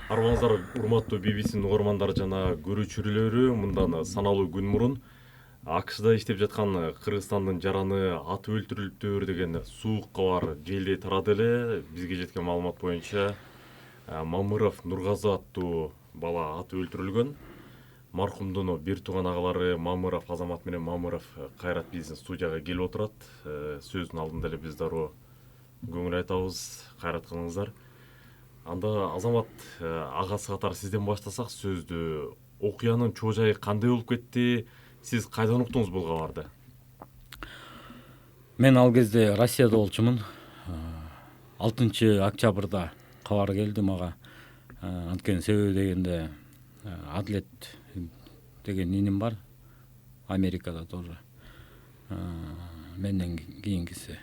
Арбаңыздар урматтуу BBC угармандары жана көрүүчүлөрү, мындан саналуу күн мурун АКШда иштеп жаткан Кыргызстандын жараны аты өлтүрүлүптүр деген суук кабар желдей тарады эле. Бизге жеткен маалымат боюнча Мамыров Нургазы аттуу бала аты өлтүрүлгөн. Маркумдун бир тууган агалары Мамыров Азамат менен Мамыров кайрат биздин студияга келип отурат. Сөздүн алдында эле биз дароо көңүл айтабыз, кайрат кылыңыздар. Анда Азамат агасы катары сизден баштасак сөздү. Окуянын чоо жайы кандай болуп кетти? Сиз кайдан уктуңуз бул кабарды? Мен ал кезде Россияда болчумун. 6-октябрда кабар келди мага. Анткени себеби дегенде Адлет деген иним бар. Америкада тоже. Менден кийинкиси.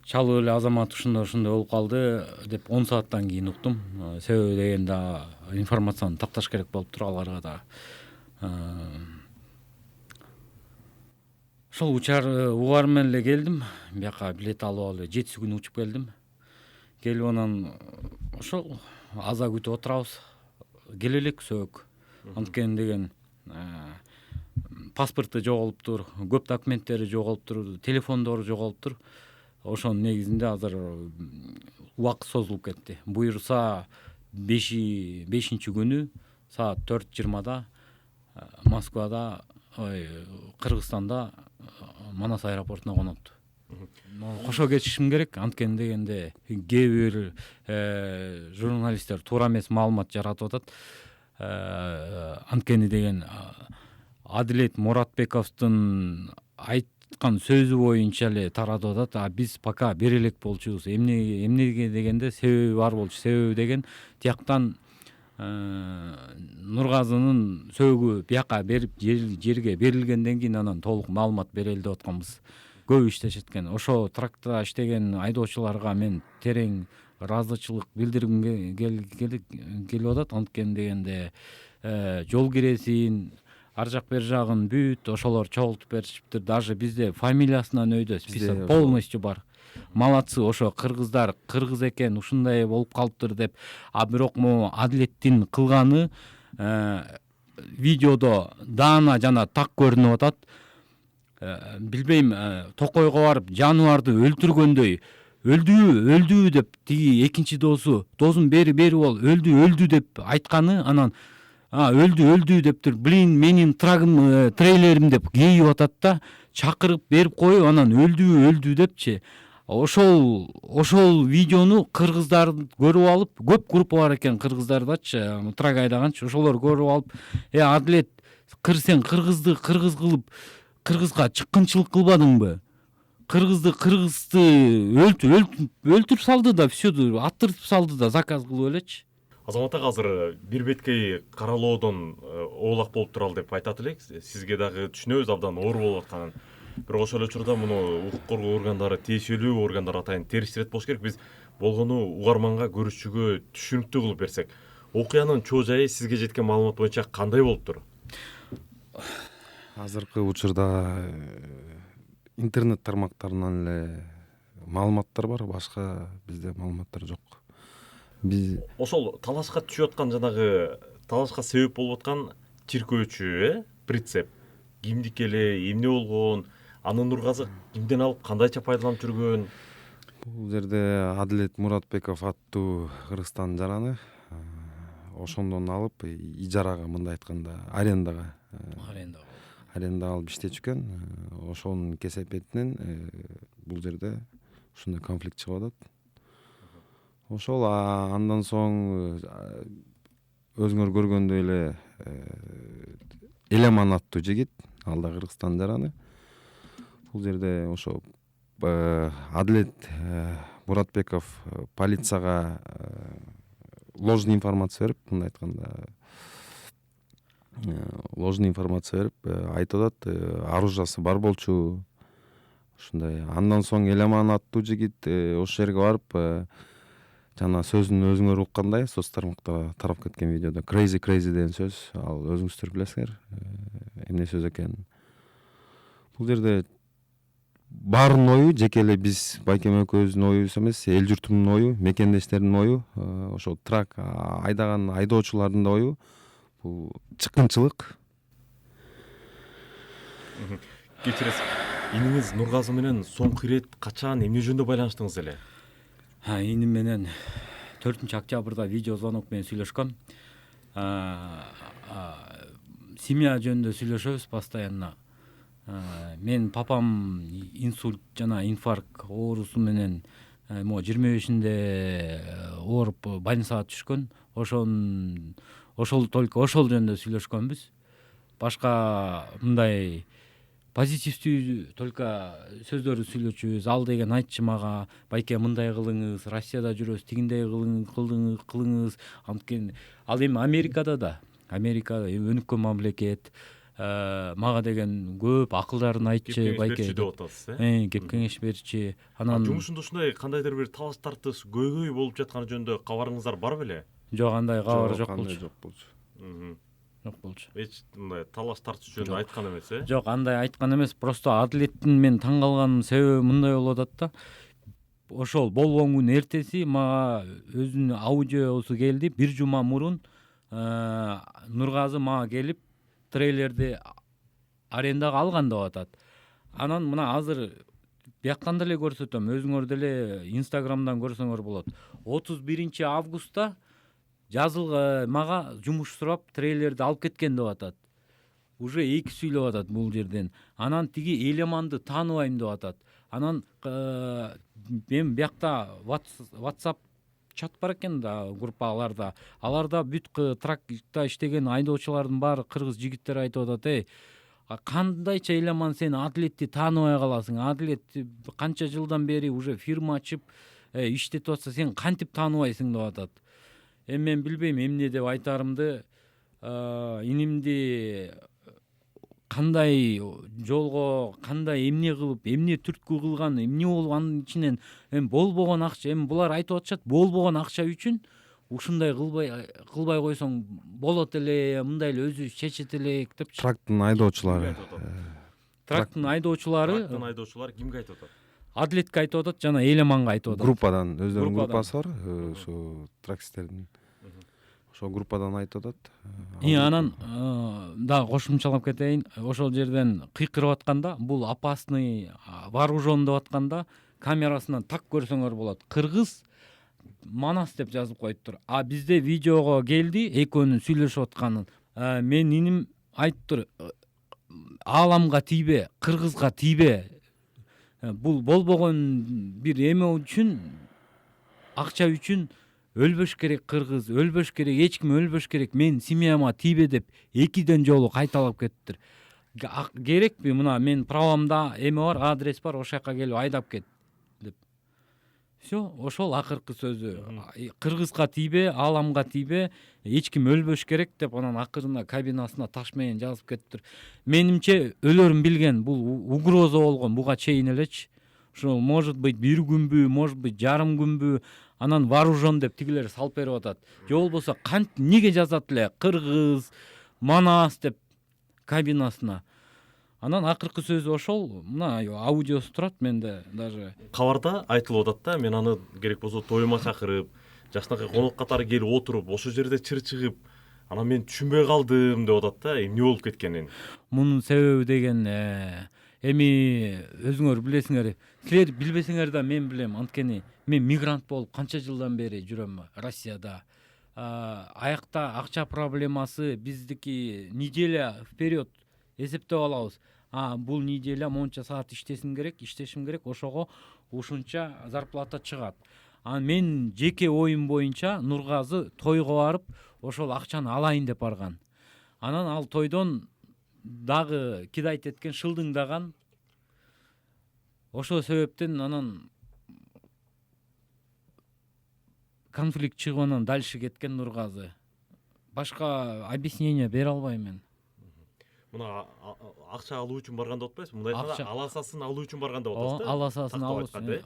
Чалып эле Азамат ушундай болуп калды деп 10 сааттан кийин уктум. Себеби дегенде информацияны такташ керек болуп тур аларга да. Ошол угар менен эле келдим. Бияка билет алып алып 7 күн учуп келдим. Келип анан ошол аза күтүп отурабыз. Келе элек сөк. Анткени деген паспорту жоголуптур, көп документтери жоголуптур, телефондору жоголуптур. Ошонун негизинде азыр убакыт созулуп кетти. Буюрса 5-ши күнү саат 4:20 Москвада, Кыргызстанда Манас аэропортуна конот. Кошо кетишим керек, анткени дегенде кээ бир журналисттер туура эмес маалымат жаратып атат. Анткени деген Адилет Муратбековдун айткан сөзү боюнча эле таратып атат. Биз пока бере элек болчубуз. Эмнеге дегенде себеби бар болчу. Себеби деген тияктан Нургазынын сөөгү бияка берип жерге берилгенден кийин анан толук маалымат берели деп атканбыз. Көп иштешет экен. Ошо тракторда иштеген айдоочуларга мен терең ыраазычылык билдиргим келип атат. Анткени дегенде жол киресин, ар жак бер жагын бүт ошолор чогултуп беришиптир. Даже бизде фамилиясынан өйдө список полностью бар. Малатсы, ошо кыргыздар кыргыз экен, ушундай болуп калыптыр деп. Бирок могу Адилеттин кылганы видеодо даана жана так көрүнүп атат. Билбейм, токойго барып жаныбарды өлтүргөндөй өлдү деп тиги экинчи дозун бери бол, өлдү деп айтканы, анан өлдү дептир. Менин трагым, трейлерим деп кейип атат да, чакырып берип коюп, анан өлдү депчи. Ошол видеону кыргыздар көрүп алып, көп группа бар экен кыргыздардачы, трак айдаганчы, ошолор көрүп алып, Адлет, сен кыргызды кыргыз кылып, кыргызга чыккынчылык кылбадыңбы? Кыргызды өлтүрүп салды да, всё аттыртып салды да, заказ кылып элечи. Азамат ага азыр бир беткей каралоодон оолак болуп туралы деп айтат элек. Сизге дагы түшүнөбүз абдан оор болуп атканын. Бирок ошол эле учурда муну укук коргоо органдары, тиешелүү органдар атайын терс ирет болуш керек. Биз болгону угарманга, көрүүчүгө түшүнүктүү кылып берсек. Окуянын чоо жайы сизге жеткен маалымат боюнча кандай болуптур? Азыркы учурда интернет тармактарынан эле маалыматтар бар, башка бизде маалыматтар жок. Биз ошол талашка түшүп аткан, жанагы талашка себеп болуп аткан чиркөөчү, прицеп кимдики эле, эмне болгон, аны Нургазы кимден алып, кандайча пайдаланып жүргөн? бул жерде Адилет Муратбеков аттуу Кыргызстандын жараны ошондон алып ижарага, мындай айтканда арендага алып иштечү. Ошонун кесепетинен бул жерде ушундай конфликт чыгып атат. Ошол андан соң өзүңөр көргөндөй эле Элеман аттуу жигит, ал да Кыргызстандын жараны. Бул жерде ошо Адилет Муратбеков полицияга ложный информация берип, мындай айтканда ложный информация берип айтып атат, оружиясы бар болчу. Ушундай. Андан соң Элеман аттуу жигит ошол жерге барып жана сөзүн өзүңөр уккандай, соц тармактарга тарап кеткен видеодо crazy деген сөз, ал өзүңүздөр билесиңер эмне сөз экенин. Бул жерде баарынын ою жеке эле биз байкем экөөбүздүн оюбуз эмес, эл журтумдун ою, мекендештердин ою, ошол трак айдаган айдоочулардын да ою бул чыккынчылык. Кечиресиз. Иниңиз Нургазы менен соңку ирет качан эмне жөнүндө байланыштыңыз эле? Иним менен 4-октябрда видео звонок менен сүйлөшкөм. Семья жөнүндө сүйлөшөбүз постоянно. Мен папам инсульт жана инфаркт оорусу менен могу 25-инде ооруп больницага түшкөн. Ошол только ошол жөнүндө сүйлөшкөнбүз. Башка мындай позитивдүү только сөздөрдү сүйлөчүбүз. Ал деген айтчы мага, байке мындай кылыңыз, Россияда жүрөбүз, тигиндей кылыңыз. Анткени ал эми Америкада да, Америка өнүккөн мамлекет. Мага деген көп акылдарын айтчы, байке деп атасыз, кеп кеңеш берчи. Анан жумушунда ушундай кандайдыр бир талаш тартыш көйгөй болуп жатканы жөнүндө кабарыңыздар бар беле? жок, андай кабар жок Кандай болчу. Жок болчу. Эч мындай талаш тартыш жөнүндө айткан эмес, Жок, андай айткан эмес. Просто адилеттин мен таң калганымдын себеби мындай болуп атат да. Ошол болгон күн эртеси мага өзүнүн аудиосу келди. Бир жума мурун Нургазы мага келип трейлерди арендага алган деп атат. Анан мына азыр бияктан деле көрсөтөм, өзүңөр деле Инстаграмдан көрсөңөр болот. 31 августта мага жумуш сурап трейлерди алып кеткен деп атат. Уже эки сүйлөп атат бул жерден. Анан тиги Элеманды тааныбайм деп атат. Анан мен биякта WhatsApp чат бар экен да, группаларда. Аларда бүт тракта иштеген айдоочулардын баары кыргыз жигиттери айтып атат: кандайча Элеман сен Адилетти тааныбай каласың? Адилет канча жылдан бери уже фирма ачып иштетип атса, сен кантип тааныбайсың деп атат. Мен билбейм эмне деп айтарымды. Инимди кандай жолго, кандай эмне кылып, эмне түрткү кылган, эмне болуп, анын ичинен болбогон акча, булар айтып атышат, болбогон акча үчүн ушундай кылбай койсоң болот эле, мындай эле өзү чечет элек депчи. Трактын айдоочулары. Трактын айдоочулары кимге айтып атат? Адилетке айтып атат жана Элеманга айтып атат. Группадан, өздөрүнүн группасы бар, ошо траксистердин. Ошол группадан айтып атат. Анан дагы кошумчалап кетейин. Ошол жерден кыйкырып атканда, бул опасный, вооружен деп атканда, камерасынан так көрсөңөр болот. Кыргыз Манас деп жазып коюптур. Бизде видеого келди экөөнүн сүйлөшүп атканын. Мен иним айтыптыр: ааламга тийбе, кыргызга тийбе. Бул болбогон бир эме үчүн, акча үчүн өлбөш керек кыргыз, өлбөш керек, эч ким өлбөш керек, мен семьяма тийбе деп экиден жолу кайталап кетиптир. Керекпи? Мына мен правамда эме бар, адрес бар, ошол жака келип айдап кет деп. Всё, ошол акыркы сөзү. Кыргызга тийбе, ааламга тийбе, эч ким өлбөш керек деп анан акырында кабинасына таш менен жазып кетиптир. Менимче өлөрүн билген, бул угроза болгон буга чейин элечи. Ошол может быть бир күнбү, может быть жарым күнбү, анан вооружен деп тигилер салып берип атат. Же болбосо неге жазат эле Кыргыз, Манас деп кабинасына. Анан акыркы сөзү ошол. Мына аудиосу турат, менде даже. Кабарда айтылып атат да, мен аны керек болсо тоюма чакырып, жакшынакай конок катары келип отуруп, ошол жерде чыр чыгып, анан мен түшүнбөй калдым деп атат да, эмне болуп кеткенин. Мунун себеби деген эми өзүңөр билесиңер, силер билбесеңер да мен билем. Анткени мен мигрант болуп канча жылдан бери жүрөм Россияда. Аякта акча проблемасы, биздики неделя вперед эсептеп алабыз. Бул неделя монча саат иштешим керек, ошого ушунча зарплата чыгат. Мен жеке оюм боюнча Нургазы тойго барып, ошол акчаны алайын деп барган. Анан ал тойдон дагы кидайт эткен, шылдыңдаган. Ошол себептен анан конфликт чыгып анан дальше кеткен Нургазы. Башка объяснение бере албайм мен. Мына акча алуу үчүн барган деп атпайсызбы? Мындай аласасын алуу үчүн барган деп атасыз да? Аласасын алуу үчүн.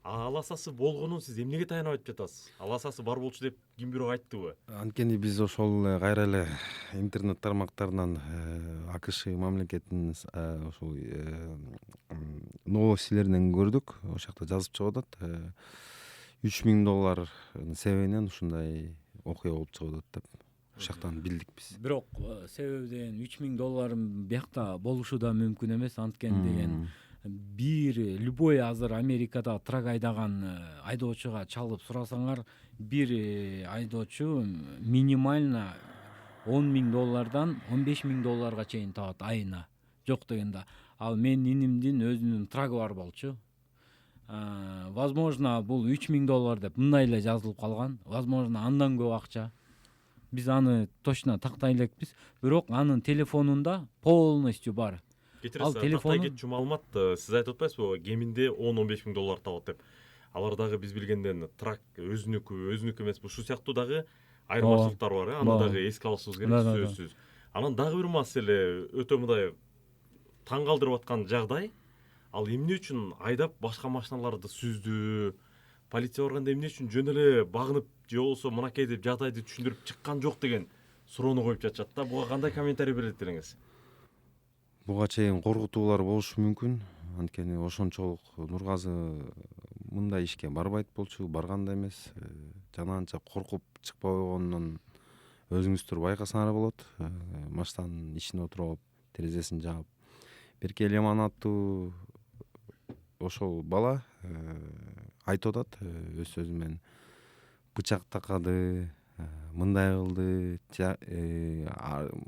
аласасы болгонун сиз эмнеге таянып айтып жатасыз? Аласасы бар болчу деп ким бирөө айттыбы? Анткени биз ошол кайра эле интернет тармактарынан АКШ мамлекетинин ошол новостилеринен көрдүк. Ошол жакта жазып чыгып атат. $3000 себебинен ушундай окуя болуп чыгып атат деп ошол жактан билдик биз. Бирок себебинен $3000 биякта болушу да мүмкүн эмес. Анткени деген бир любой азыр Америкада трак айдаган айдоочуга чалып сурасаңар, бир айдоочу минимально $10,000 $15,000 чейин табат айына. Жок дегенде. Ал менин инимдин өзүнүн трагы бар болчу. Возможно, бул $3,000 деп мындай эле жазылып калган. Возможно, андан көп акча. Биз аны точно тактай элекпиз. Бирок анын телефонунда полностью бар. Ал телефон кетчү маалымат сиз айтып атпайсызбы? Кеминде $10-15 табат деп. Алар дагы биз билгенден трак өзүнүкү эмес. Ушул сыяктуу дагы айырмачылыктар бар, аны дагы эске алышыбыз керек, сөзсүз. Анан дагы бир маселе өтө мындай таң калтырып аткан жагдай. Ал эмне үчүн айдап башка машиналарды сүздү? Полиция барганда эмне үчүн жөн эле багынып же болбосо мынакей деп жагдайды түшүндүрүп чыккан жок деген суроону коюп жатышат да. Буга кандай комментарий берет элеңиз? Буга чейин коркутуулар болушу мүмкүн. Анткени ошончолук Нургазы мындай ишке барбайт болчу, барган да эмес. Жана анча коркуп чыкпай койгонунан өзүңүздөр байкасаңар болот. Машинанын ичине отуруп, терезесин жаап. Берке Элеман аттуу ошол бала айтып атат өз сөзү менен. Бычак такады, мындай кылды,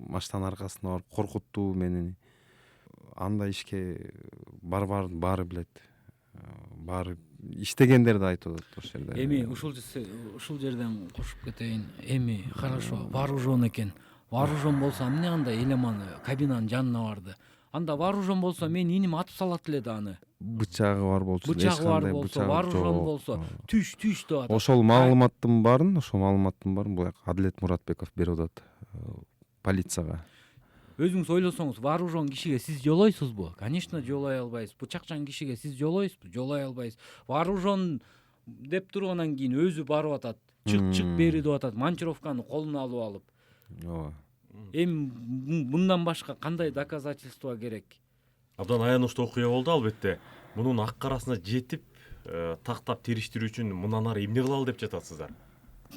машинанын аркасына барып коркутту мени. Андай ишке баары билет. Баары иштегендерди айтып атат ошол жерде. Эми ушул жерден кошуп кетейин. Эми хорошо, вооружен экен. Вооружен болсо эмне анда Элеман кабинанын жанына барды? Анда вооружен болсо мен иним атып салат эле да аны. Бычагы бар болчу, Бычагы бар болсо, вооружен болсо, түш деп атат. Ошол маалыматтын баарын, буяк Адилет Муратбеков берип атат полицияга. Өзүңүз ойлосоңуз, вооружен кишиге сиз жолойсузбу? Конечно, жолой албайсыз. Бычакчан кишиге сиз жолойсузбу? Жолой албайсыз. Вооружен деп тургандан кийин өзү барып атат. Чык бери деп атат. Манчировканы колуна алып алып. Ооба. Эми мындан башка кандай доказательство керек? Абдан аянычтуу окуя болду албетте. Мунун ак карасына жетип, тактап териштирүү үчүн мындан ары эмне кылалы деп жатасыздар?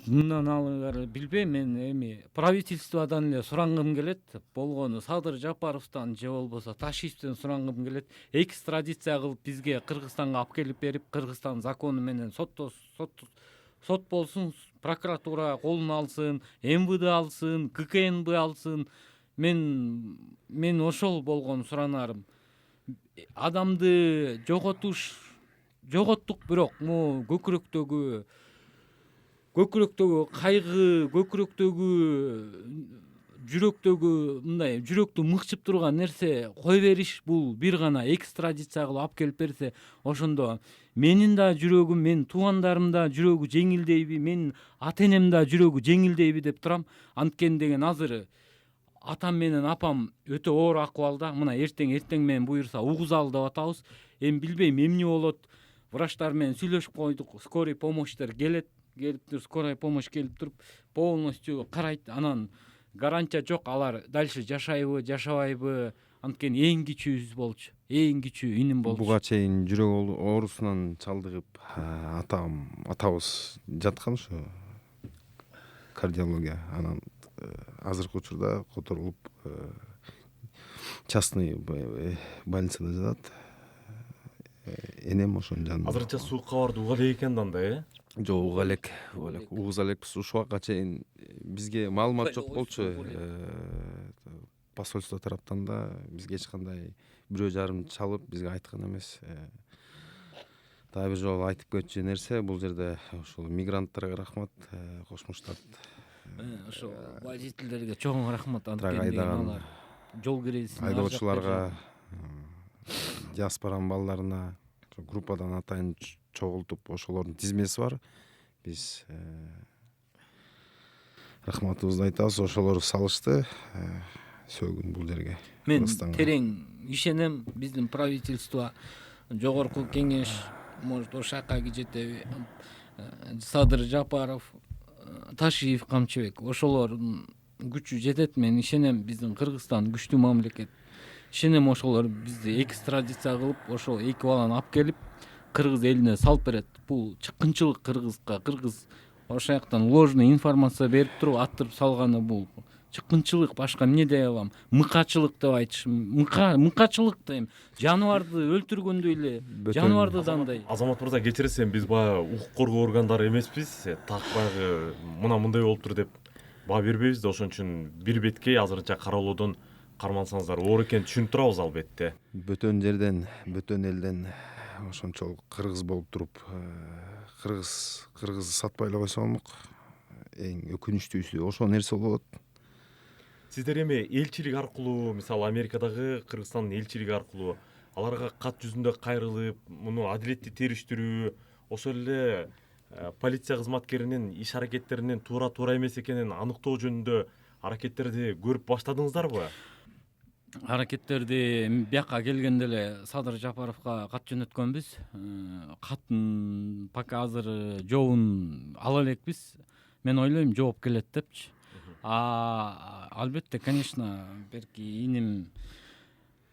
Мындан ары билбейм, мен эми правительстводон эле сурангым келет. Болгону Садыр Жапаровдон же болбосо Ташиевден сурангым келет. Экстрадиция кылып бизге Кыргызстанга алып келип берип, Кыргызстан закону менен сот болсун, прокуратура колуна алсын, МВД алсын, ККНБ алсын. Мен ошол болгону суранарым. Адамды жоготтук, бирок могу көкүрөктөгү кайгы, жүрөктөгү мындай жүрөктү мыкчып турган нерсе кой бериш, бул бир гана экстрадиция кылып алып келип берсе, ошондо менин да жүрөгүм, менин туугандарым да жүрөгү жеңилдейби, менин ата энем да жүрөгү жеңилдейби деп турам. Анткени деген азыр атам менен апам өтө оор акыбалда. Мына эртең менен буюрса угузалы деп атабыз. Эми билбейм эмне болот. Врачтар менен сүйлөшүп койдук. Скорый помощьтер келиптир, скорая помощь келип туруп полностью карайт. Анан гарантия жок, алар дальше жашайбы, жашабайбы. Анткени эң кичүүбүз болчу. Эң кичүү иним болчу. Буга чейин жүрөк оорусунан чалдыгып атабыз жаткан ушу кардиология. Анан азыркы учурда которулуп частный больницада жатат. Энем ошонун жанында. Азырынча суук кабарды уга элек экен анда, Жок, уга элек. Угуза элекпиз. Ушул убакка чейин бизге маалымат жок болчу. Посольство тараптан да бизге эч кандай бирөө жарым чалып бизге айткан эмес. Дагы бир жолу айтып кетчү нерсе, бул жерде ошол мигранттарга рахмат, Кошмо Штат. Ошо водительдерге чоң рахмат. Анткени алар жол киресин айдоочуларга, диаспоранын балдарына группадан атайын чогултуп ошолордун тизмеси бар. Биз рахматыбызды айтабыз. Ошолор салышты сөгүн бул жерге. Мен терең ишенем. Биздин правительство, жогорку кеңеш, может ошол жака жетеби. Садыр Жапаров, Ташиев, Камчыбек ошолордун күчү жетет. Мен ишенем биздин Кыргызстан күчтүү мамлекет. Ишенем ошолор бизди экстрадиция кылып, ошол эки баланы алып келип кыргыз элине салып берет. Бул чыккынчылык кыргызга. Кыргыз ошол жактан ложный информация берип туруп аттырып салганы бул чыккынчылык. Башка эмне дей алам? Мыкачылык деп айтышым. Мыкачылык дейм. Жаныбарды өлтүргөндөй эле жаныбарды дандай. Азамат мырза, кечиресиз, биз баягы укук коргоо органдары эмеспиз. Так баягы мындай болуптур деп баа бербейбиз да, ошон үчүн бир беткей азырынча кароолоодон кармансаңыздар оор экенин түшүнүп турабыз албетте. Бөтөн жерден, бөтөн элден ошончолук кыргыз болуп туруп, кыргыз сатпай эле койсо болмок. Эң өкүнүчтүүсү ошол нерсе болуп атат. Сиздер эми элчилик аркылуу, мисалы Америкадагы Кыргызстандын элчилиги аркылуу аларга кат жүзүндө кайрылып, муну адилетти териштирүү, ошол эле полиция кызматкеринин иш аракеттеринин туура эмес экенин аныктоо жөнүндө аракеттерди көрүп баштадыңыздарбы? Аракеттерди бияка келгенде эле Садыр Жапаровго кат жөнөткөнбүз. Каттын пока азыр жообун ала элекпиз. Мен ойлойм жооп келет депчи. Албетте, конечно, берки иним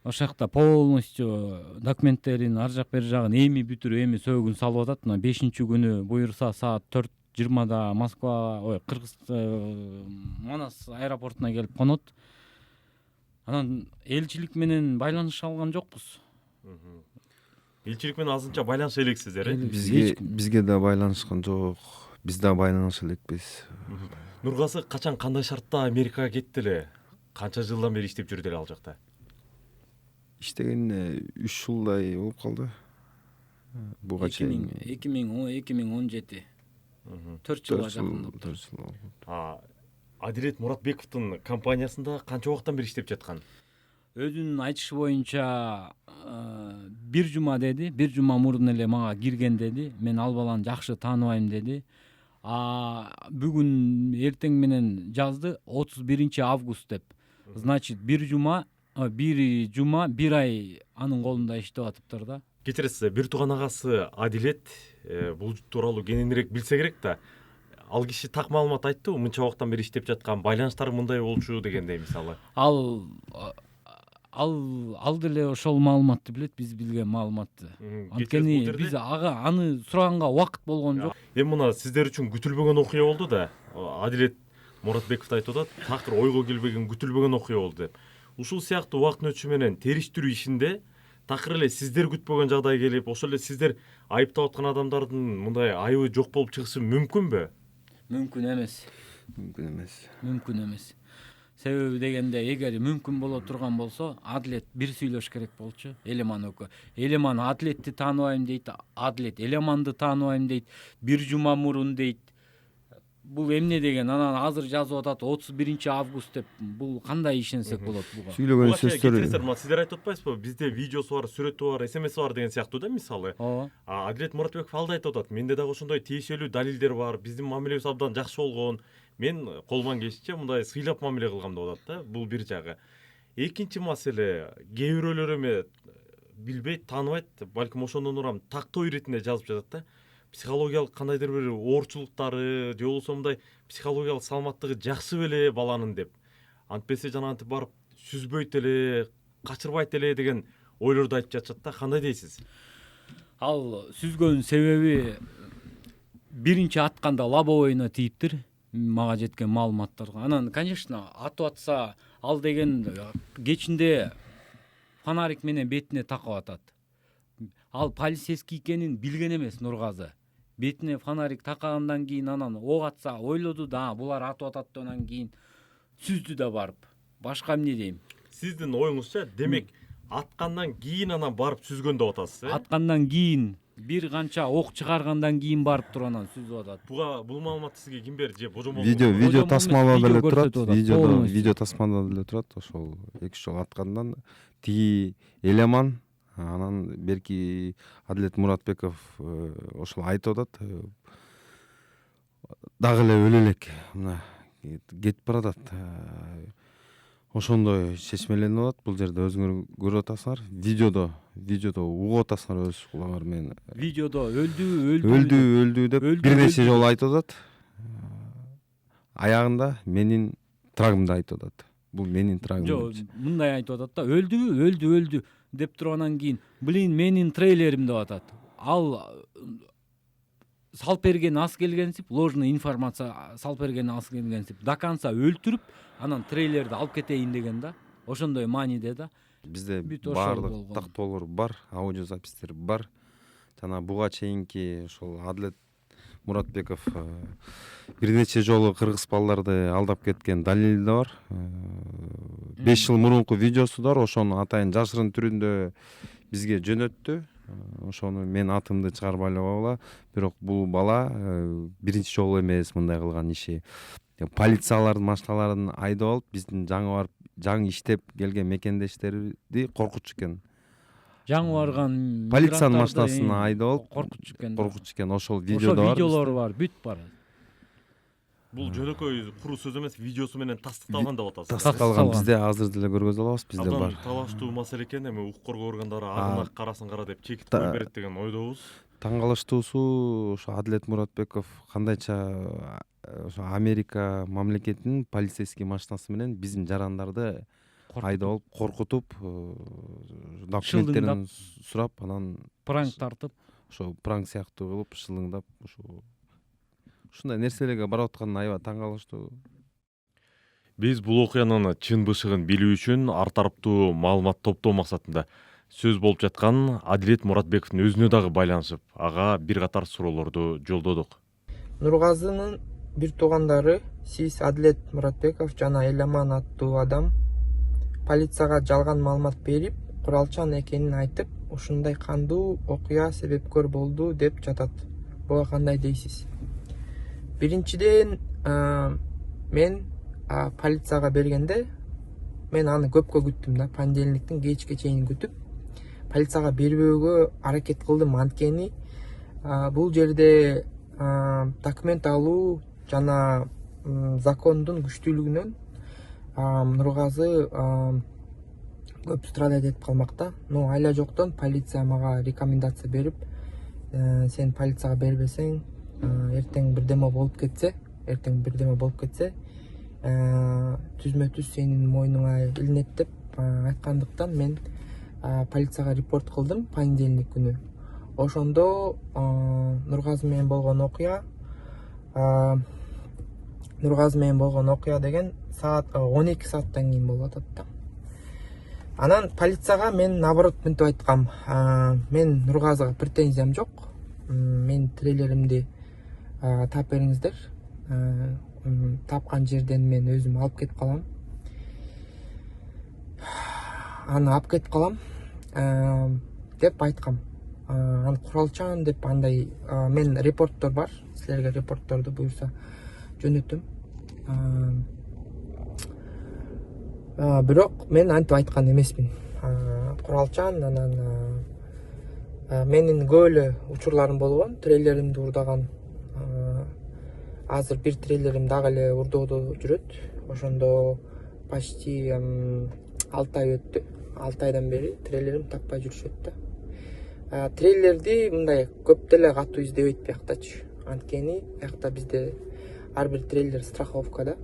ошол жакта полностью документтерин ар жак бери жагын эми бүтүрүп, эми сөөгүн салып атат. Мына 5-күнү буюрса саат 4:20 Москва, Кыргыз Манас аэропортуна келип конот. Анан элчилик менен байланыша алган жокпуз. Элчилик менен азырынча байланыша элексиздер, Бизге да байланышкан жок. Биз да байланыша элекпиз. Нургазы качан, кандай шартта Америкага кетти эле? Канча жылдан бери иштеп жүрдү эле ал жакта? Иштегенине 3 жылдай болуп калды. Буга чейин 2017. 4 жылга жакын. Адилет Муратбековдун компаниясында канча убакыттан бери иштеп жаткан? Өзүнүн айтышы боюнча 1 жума деди. 1 жума мурун эле мага кирген деди. Мен ал баланы жакшы тааныбайм деди. Бүгүн эртең менен жазды 31 август деп. Значит, 1 жума 1 ай анын колунда иштеп атыптыр да. Кечиресиз, бир тууган агасы Адилет бул тууралуу кененирээк билсе керек да. Ал киши так маалымат айттыбы, мынча убакыттан бери иштеп жаткан, байланыштары мындай болчу дегендей мисалы. Ал деле ошол маалыматты билет, биз билген маалыматты. Анткени биз аны сураганга убакыт болгон жок. Эми мына сиздер үчүн күтүлбөгөн окуя болду да. Адилет Муратбеков айтып атат, такыр ойго келбеген күтүлбөгөн окуя болду деп. Ушул сыяктуу убакыттын өтүшү менен териштирүү ишинде такыр эле сиздер күтпөгөн жагдай келип, ошол эле сиздер айыптап аткан адамдардын мындай айыбы жок болуп чыгышы мүмкүнбү? Мүмкүн эмес. Себеби дегенде, эгер мүмкүн боло турган болсо, Адилет бир сүйлөш керек болчу. Элеман экөө. Элеман Адилетти тааныбайм дейт, Адилет Элеманды тааныбайм дейт, 1 жума мурун дейт. Бул эмне деген? Анан азыр жазып атат 31 август деп. Бул кандай ишенсек болот буга? Сүйлөгөн сөздөр. Сиздер айтып атпайсызбы? Бизде видеосу бар, сүрөтү бар, СМСи бар деген сыяктуу да мисалы. Адилет Муратбеков алда айтып атат. Менде дагы ошондой тиешелүү далилдер бар. Биздин мамилебиз абдан жакшы болгон. Мен колуман келишинче мындай сыйлап мамиле кылгам деп атат да. Бул бир жагы. Экинчи маселе, кээ бирөөлөр эми билбейт, тааныбайт, балким ошондон урам тактоо иретинде жазып жатат да. Психологиялык кандайдыр бир оорчулуктары же болбосо мындай психологиялык саламаттыгы жакшы беле баланын деп. Антпесе жанагынтип барып сүзбөйт эле, качырбайт эле деген ойлорду айтып жатышат да. Кандай дейсиз? Ал сүзгөн себеби биринчи атканда лобовойуна тийиптир. Мага жеткен маалыматтарга. Анан, конечно, атып атса, ал деген кечинде фонарик менен бетине такып атат. Ал полицейский экенин билген эмес Нургазы. Бетине фонарик такагандан кийин анан ок атса ойлоду да, булар атып атат деп анан кийин сүздү да барып. Башка эмне дейм? Сиздин оюңузча, демек аткандан кийин анан барып сүзгөн деп атасыз, Аткандан кийин бир канча ок чыгаргандан кийин барып туруп анан сүзүп атат. Бул маалыматты сизге ким берди? Же божомол? Видео тасмалап деле турат. Видео тасмалап деле турат. Ошол 2 жыл аткандан тиги Элеман, анан берки Адилет Муратбеков ошол айтып атат. Дагы эле өлө элек мына кетип баратат. ошондой чечмеленип атат. Бул жерде өзүңөр көрүп атасыңар. Видеодо угуп атасыңар өз кулагыңар менен. Видеодо өлдү Деп Өлдү, бир нече өлдү. жолу айтып атат. Аягында менин трагымды айтып атат. Бул менин трагым. жок, мындай айтып атат да, өлдү деп туруп анан кийин менин трейлерим деп атат. Ал салып берген ас келгенсип, ложный информация салып берген ас келгенсип, до конца өлтүрүп, анан трейлерди алып кетейин деген да. Ошондой мааниде да. Бизде Бүт ошол баардык болгон. тактоолор бар, аудио запистер бар. Жана буга чейинки ошол Адлет Муратбеков бир нече жолу кыргыз балдарды алдап кеткен далили да бар. 5 жыл мурунку видеосу да бар. Ошону атайын жашырын түрүндө бизге жөнөттү. Ошону мен атымды чыгарбай эле койгула. Бирок бул бала биринчи жолу эмес мындай кылган иши. Полициялардын машиналарын айдап алып, биздин жаңы иштеп келген мекендештерди коркутчу экен. Жаңы барган Полициянын мигранттарды, машинасына айдап алып коркутчу экен. Ошол Ошол видеодо бар. видеолору бар, бүт бар. Бул жөнөкөй куру сөз эмес, видеосу менен тастыкталган деп атасыз. Тастыкталган. Бизде азыр деле көргөзө алабыз. Бизде Абдан бар. талаштуу маселе экен. Эми укук органдары агына карасын кара деп чекит коюп берет деген ойдобуз. Таң калыштуусу ошо Адлет Муратбеков кандайча ошо Америка мамлекетинин полицейский машинасы менен биздин жарандарды айдап алып коркутуп, документтерин сурап, анан пранк тартып, ошо пранк сыяктуу кылып шылыңдап, ушундай нерселерге барып атканына аябай таң калыштуу. Биз бул окуянын чын бышыгын билүү үчүн ар тараптуу маалымат топтоо максатында сөз болуп жаткан Адлет Муратбековдун өзүнө дагы байланышып, ага бир катар суроолорду жолдодук. Нургазынын бир туугандары, сиз Адлет Муратбеков жана Эламан аттуу адам полицияга жалган маалымат берип, куралчан экенин айтып, ушундай кандуу окуя себепкөр болду деп жатат. Буга кандай дейсиз? Биринчиден, мен полицияга бергенде мен аны көпкө күттүм да, понедельниктин кечке чейин күтүп, полицияга бербөөгө аракет кылдым. Анткени бул жерде документ алуу жана закондун күчтүүлүгүнөн Нургазы көп страдать этип калмакта. Но айла жоктон полиция мага рекомендация берип, сен полицияга бербесең, эртең бирдеме болуп кетсе, түзмө-түз сенин мойнуңа илинет деп айткандыктан мен полицияга репорт кылдым понедельник күнү. Ошондо Нургазы менен болгон окуя деген саат 12 сааттан кийин болуп атат да. Анан полицияга мен наоборот мынтип айткам. Мен Нургазыга претензиям жок. Мен трейлеримди таап бериңиздер. Тапкан жерден мен өзүм алып кетип калам. Аны алып кетип калам деп айткам. Аны куралчан деп андай мен репорттор бар. Силерге репортторду буюрса жөнөтөм. Бирок мен антип айткан эмесмин. Куралчан, анан менин көп эле учурларым болгон, трейлеримди урдаган. Азыр бир трейлерим дагы эле урдоодо жүрөт. Ошондо почти 6 ай өттү. 6 айдан бери трейлерим таппай жүрүшөт да. Трейлерди мындай көп деле катуу издебейт бияктачы. Анткени биякта бизде ар бир трейлер страховкада.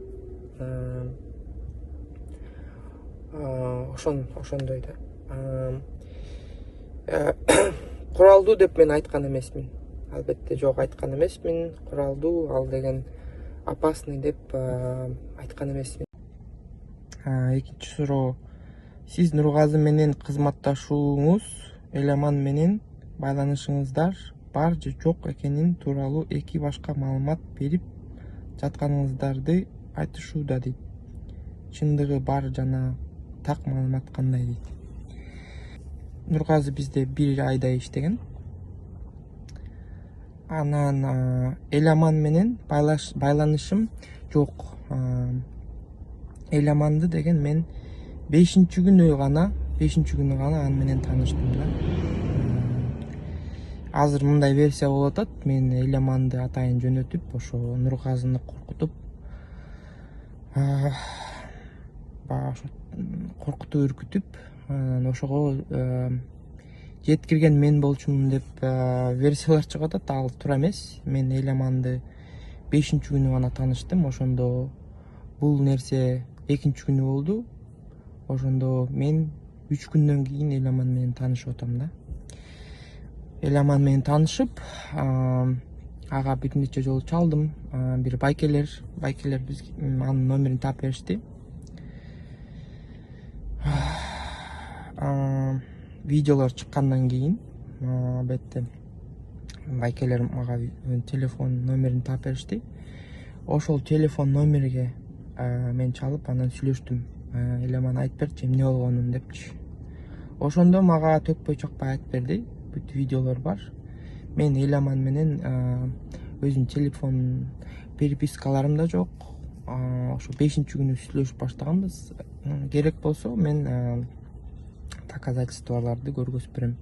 Ошондой да. Куралдуу деп мен айткан эмесмин. Албетте жок, айткан эмесмин. Куралдуу, ал деген опасный деп айткан эмесмин. Экинчи суроо. Сиз Нургазы менен кызматташууңуз, Эламан менен байланышыңыздар бар же жок экенин тууралуу эки башка маалымат берип жатканыңыздарды айтышууда дейт. Чындыгы бар жана так маалымат кандай дейт. Нургазы бизде 1 айда иштеген. Анан Эламан менен байланышым жок. Эламанды деген мен 5-күнү гана аны менен тааныштым да. Азыр мындай версия болуп атат. Мен Эламанды атайын жөнөтүп, ошо Нургазыны коркутуп, баягы ошо коркутуп үркүтүп анан ошого жеткирген мен болчумун деп версиялар чыгып атат. Ал туура эмес. Мен Эламанды 5-күнү гана тааныштым. Ошондо бул нерсе 2-күнү болду. Ошондо мен 3 күндөн кийин Эламан менен таанышып атам да. Эламан менен таанышып, ага бир нече жолу чалдым. Бир байкелер биз анын номерин таап беришти. Видеолор чыккандан кийин албетте байкелер мага телефон номерин таап беришти. Ошол телефон номерге мен чалып анан сүйлөштүм. Эламан айтып берчи эмне болгонун депчи. Ошондо мага төкпөй чакпай айтып берди. Бүт видеолор бар. Мен Эламан менен өзүнүн телефон перепискаларым да жок. Ошо 5-күнү сүйлөшүп баштаганбыз. Керек болсо мен доказательстволорду көргөзүп берем.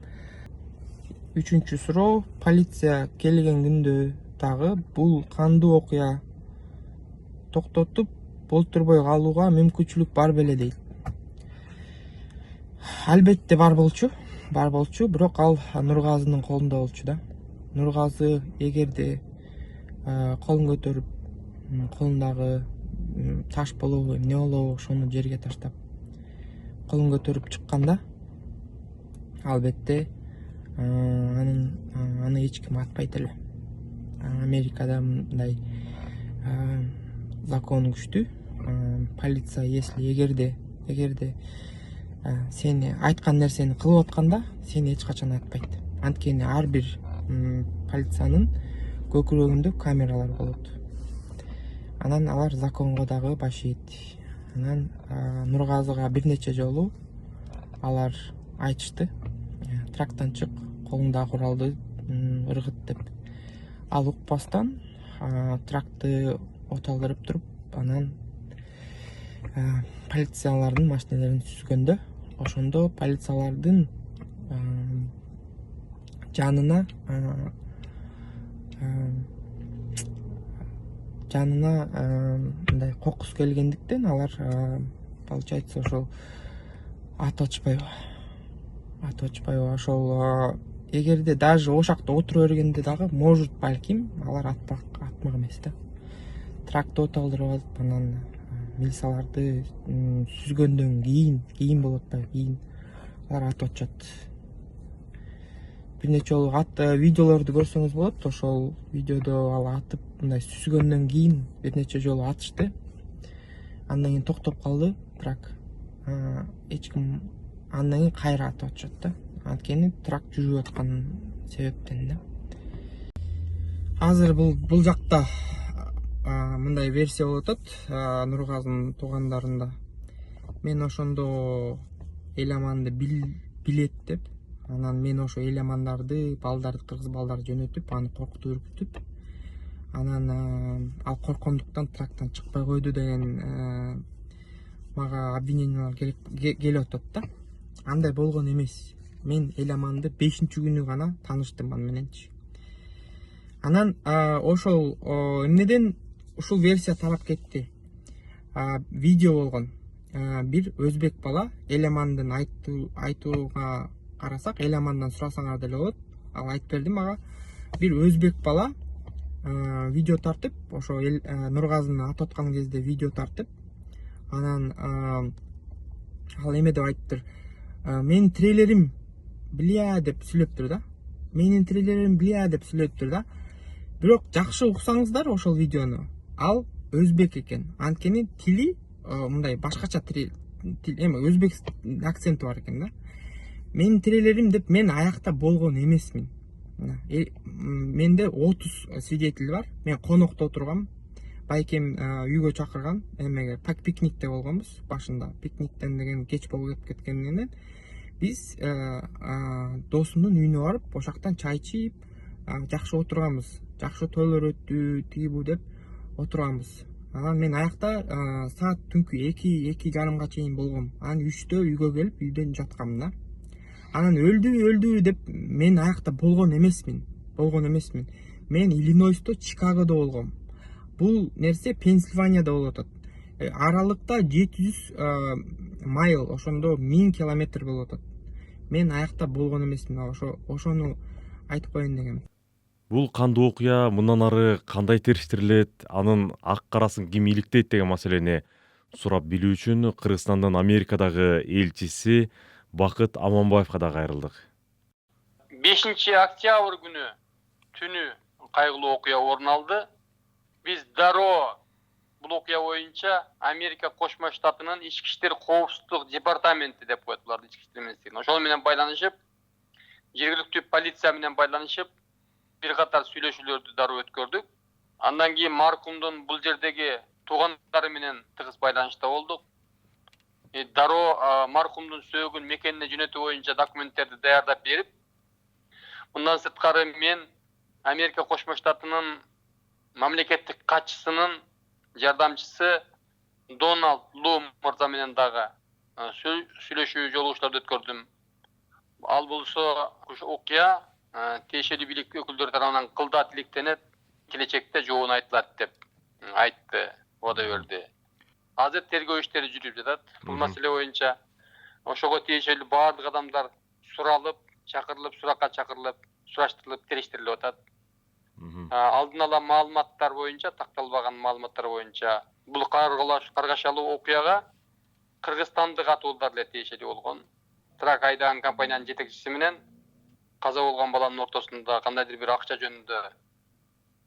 3-чү суроо: полиция келген күндө дагы бул кандуу окуя токтотуп болтурбой калууга мүмкүнчүлүк бар беле дейт. Албетте бар болчу, бирок ал Нургазынын колунда болчу да. Нургазы эгерде колун көтөрүп, колундагы таш болобу, эмне болобу, ошону жерге таштап колун көтөрүп чыкканда, албетте аны эч ким атпайт эле. Америкада мындай закон күчтүү. Полиция эгерде сени айткан нерсени кылып атканда, сени эч качан атпайт. Анткени ар бир полициянын көкүрөгүндө камералар болот. Анан алар законго дагы баш ийет. Анан Нургазыга бир нече жолу алар айтышты: трактан чык, колуңдагы куралды ыргыт деп. Ал укпастан тракты оталдырып туруп, анан полициялардын машиналарын сүзгөндө, ошондо полициялардын жанына мындай кокус келгендиктен алар получается ошол ат очпойбу. Ошол эгерде даже ошакта отура бергенде дагы может балким алар атмак эмес да. Тракты оталдырып алып, анан милицияларды сүзгөндөн кийин болуп атпайбы, кийин алар атып атышат. Бир нече жолу видеолорду көрсөңүз болот. Ошол видеодо ал атып мындай сүзгөндөн кийин бир нече жолу атышты. Андан кийин токтоп калды трак. Эч ким андан кийин кайра атып атышат да. Анткени трак жүрүп аткан себептен да. Азыр бул жакта мындай версия болуп атат Нургазынын туугандарында. Мен ошондо Эламанды билет деп, анан мен ошо Эламандарды, балдарды, кыргыз балдарды жөнөтүп, аны коркутуп үркүтүп, анан ал корккондуктан трактан чыкпай койду деген мага обвинениялар келип атат да. Андай болгон эмес. Мен Эламанды 5-күнү гана тааныштым аны мененчи. Анан ошол эмнеден ушул версия тарап кетти. Видео болгон. Бир өзбек бала Эламандын айтууга карасак, Эламандан сурасаңар деле болот. Ал айтып берди мага. Бир өзбек бала видео тартып, ошо Нургазыны атып аткан кезде видео тартып, анан ал эме деп айтыптыр: менин тирелерим бля деп сүйлөптүр да. Менин тирелерим бля деп сүйлөптүр да. Бирок жакшы уксаңыздар ошол видеону, ал өзбек экен. Анткени тили мындай башкача тил, эми өзбек акценти бар экен да. Менин тирелерим деп мен аякта болгон эмесмин. Менде 30 свидетель бар. Мен конокто отургам. Байкем үйгө чакырган, эмеге пикникте болгонбуз башында. Пикниктен деген кеч болуп кеткенден биз досумдун үйүнө барып, ошактан чай ичип, жакшы отурганбыз. Жакшы тойлор өттү, тиги бу деп отурганбыз. Анан мен аякта саат түнкү 2-2:30 чейин болгом. Анан 3-тө үйгө келип, үйдөн жаткам да. Анан өлдү деп мен аякта болгон эмесмин. Мен Иллинойсто, Чикагодо болгом. Бул нерсе Пенсильванияда болуп атат. аралыкта 700 майл, ошондо 1000 километр болуп атат. Мен аякта болгон эмесмин, ошону айтып коеюн дегем. Бул кандуу окуя мындан ары кандай териштирилет, анын ак карасын ким иликтейт деген маселени сурап билүү үчүн Кыргызстандын Америкадагы элчиси Бакыт Аманбаевка да кайрылдык. 5 октябрь күнү түнү кайгылуу окуя орун алды. Биз дароо бул окуя боюнча Америка Кошмо Штатынын ички иштер коопсуздук департаменти деп коет буларды, ички иштер министрлиги. Ошол менен байланышып, жергиликтүү полиция менен байланышып, бир катар сүйлөшүүлөрдү дароо өткөрдүк. Андан кийин маркумдун бул жердеги туугандары менен тыгыз байланышта болдук. Дароо маркумдун сөөгүн мекенине жөнөтүү боюнча документтерди даярдап берип, мындан сырткары мен Америка Кошмо Штатынын мамлекеттик катчысынын жардамчысы Дональд Лу мырза менен дагы сүйлөшүү жолугушууларды өткөрдүм. Ал болсо окуя тиешелүү бийлик өкүлдөрү тарабынан кылдат иликтенет, келечекте жообун айтылат деп айтты, убада берди. Азыр тергөө иштери жүрүп жатат. Бул маселе боюнча ошого тиешелүү баардык адамдар суралып, чакырылып, суракка чакырылып, сураштырылып, териштирилип атат. Алдын ала маалыматтар боюнча, такталбаган маалыматтар боюнча бул каргашалуу окуяга кыргызстандык атуулдар эле тиешелүү болгон. Трак айдаган компаниянын жетекчиси менен каза болгон баланын ортосунда кандайдыр бир акча жөнүндө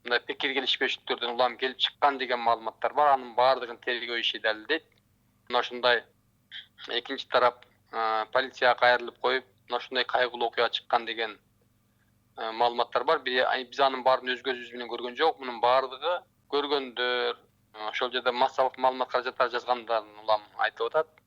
мындай пикир келишпештиктөрдөн улам келип чыккан деген маалыматтар бар. Анын баардыгын тергөө иши далилдейт. Мына ушундай экинчи тарап полицияга кайрылып коюп, мына ушундай кайгылуу окуя чыккан деген маалыматтар бар. Биз анын баарын өз көзүбүз менен көргөн жок. Мунун баардыгы көргөндөр, ошол жерде массалык маалымат каражаттары жазгандардын улам айтылып атат.